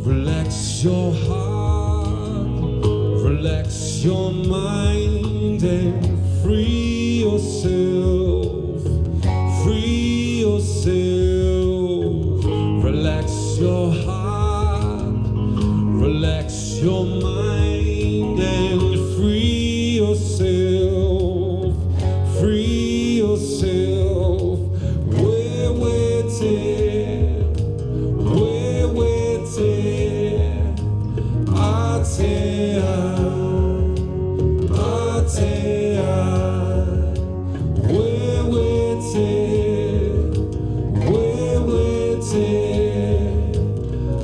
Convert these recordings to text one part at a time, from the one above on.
Relax your heart, relax your mind and free yourself, free yourself. Relax your heart, relax your mind and free yourself, free yourself. We're waiting, we're waiting. I'll tell ya, we're waiting, we're waiting.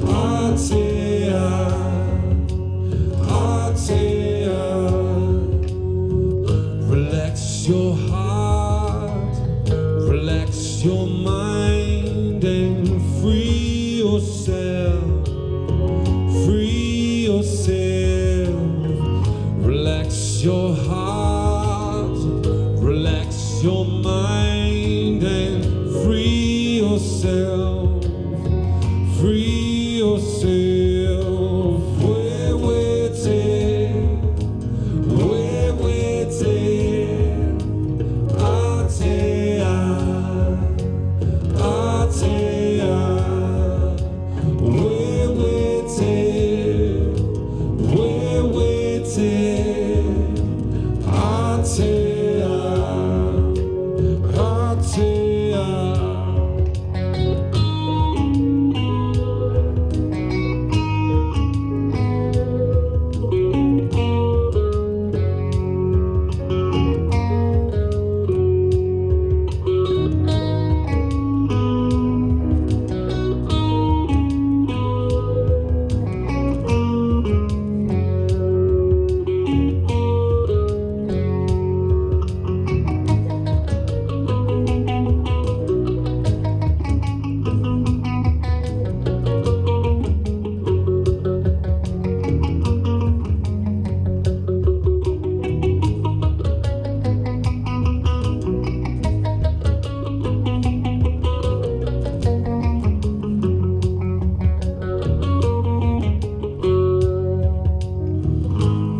I'll tell ya. Relax your heart, relax your mind and free yourself, free yourself. Relax your heart, relax your mind and free yourself, free yourself. We're waiting, we're waiting. I'll tell ya, we're waiting, we're waiting. I'll tell ya.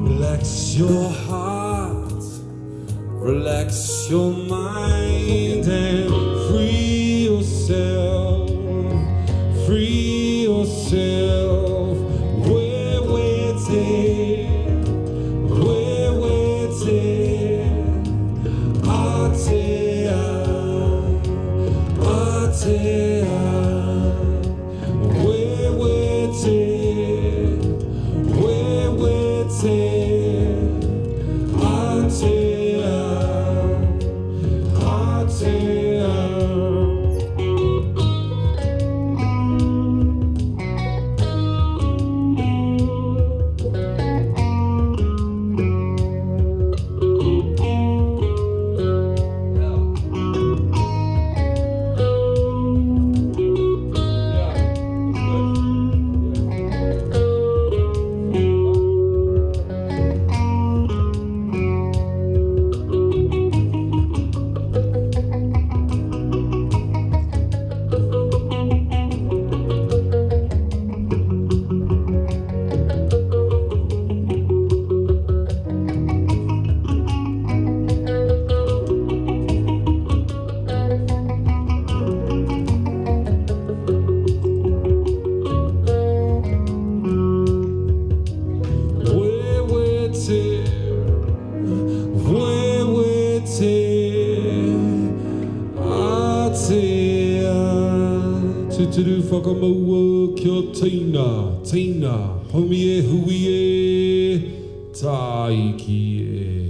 Relax your heart, relax your mind and free yourself, free yourself. We're waiting, we're waiting. I'll tell ya, we're waiting, we're waiting. I'll tell ya. whakamaua kia teina, Homie e hui e taiki e.